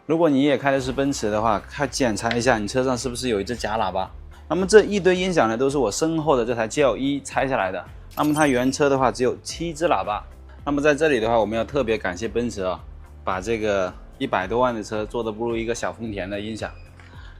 如果你也开的是奔驰的话，快检查一下你车上是不是有一只假喇叭。那么这一堆音响呢，都是我身后的这台 GL1拆下来的。那么它原车的话只有7只喇叭。那么在这里的话，我们要特别感谢奔驰啊，把这个100多万的车做的不如一个小丰田的音响。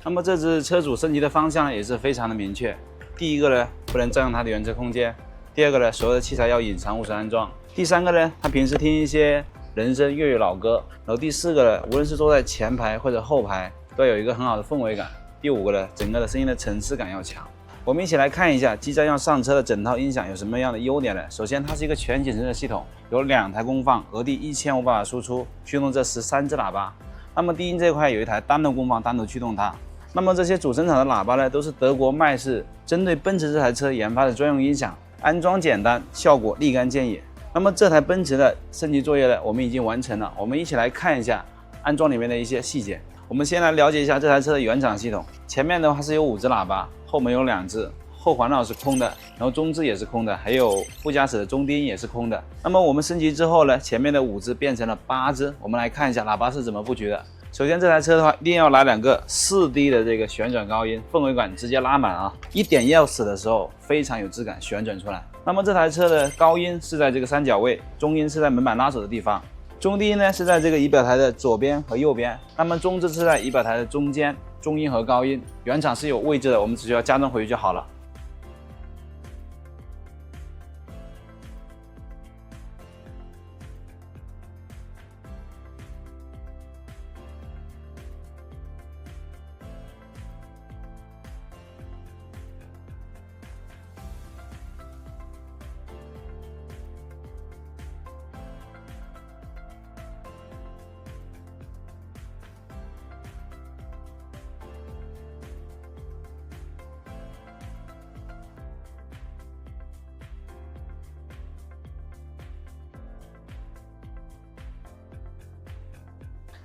那么这支车主升级的方向呢，也是非常的明确。第一个呢，不能占用它的原车空间；第二个呢，所有的器材要隐藏无损安装；第三个呢，他平时听一些人声粤语老歌；然后第四个呢，无论是坐在前排或者后排，都要有一个很好的氛围感；第五个呢，整个的声音的层次感要强。我们一起来看一下即将要上车的整套音响有什么样的优点呢？首先，它是一个全景声的系统，有2台功放，额地1500瓦输出，驱动这13只喇叭。那么低音这块有一台单独功放，单独驱动它。那么这些主声场的喇叭呢，都是德国麦氏针对奔驰这台车研发的专用音响，安装简单，效果立竿见影。那么这台奔驰的升级作业呢，我们已经完成了，我们一起来看一下安装里面的一些细节。我们先来了解一下这台车的原厂系统。前面的话是有5只喇叭，后门有2只，后环绕是空的，然后中置也是空的，还有副驾驶的中低音也是空的。那么我们升级之后呢，前面的5只变成了8只。我们来看一下喇叭是怎么布局的。首先这台车的话，一定要来2个4D 的这个旋转高音，氛围感直接拉满啊！一点钥匙的时候非常有质感，旋转出来。那么这台车的高音是在这个3角位，中音是在门板拉手的地方，中低音呢是在这个仪表台的左边和右边，那么中置是在仪表台的中间，中音和高音原厂是有位置的，我们只需要加装回去就好了。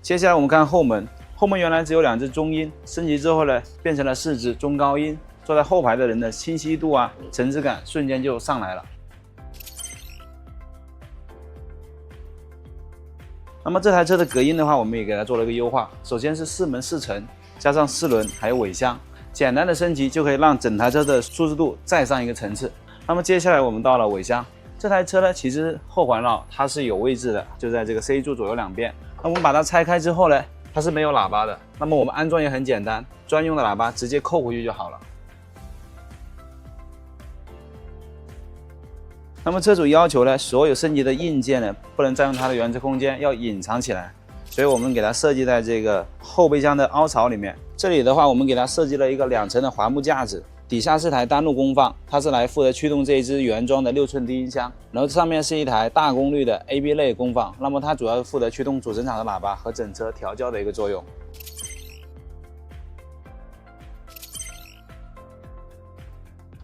接下来我们看后门，后门原来只有2只中音，升级之后呢，变成了4只中高音，坐在后排的人的清晰度啊、层次感瞬间就上来了。那么这台车的隔音的话，我们也给它做了一个优化，首先是4门4层，加上4轮，还有尾箱，简单的升级就可以让整台车的舒适度再上一个层次。那么接下来我们到了尾箱，这台车呢，其实后环绕它是有位置的，就在这个 C 柱左右两边。那我们把它拆开之后呢，它是没有喇叭的。那么我们安装也很简单，专用的喇叭直接扣回去就好了。那么车主要求呢，所有升级的硬件呢，不能占用它的原车空间，要隐藏起来。所以我们给它设计在这个后备箱的凹槽里面。这里的话，我们给它设计了一个2层的环木架子。底下是台单路功放，它是来负责驱动这一支原装的6寸低音箱，然后上面是一台大功率的 AB 类功放，那么它主要是负责驱动主声场的喇叭和整车调教的一个作用。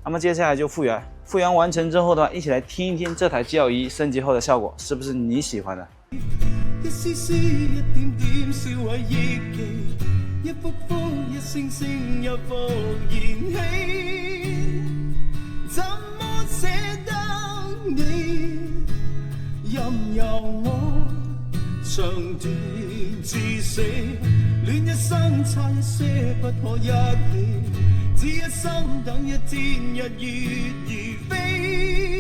那么接下来就复原，复原完成之后的话，一起来听一听这台 GL1升级后的效果是不是你喜欢的。一絲絲一點點燒毀憶記，一幅幅一聲聲又復燃起，怎麼捨得你？任由我長斷至死，戀一生差一些不可一起，只一心等一天日月而飛。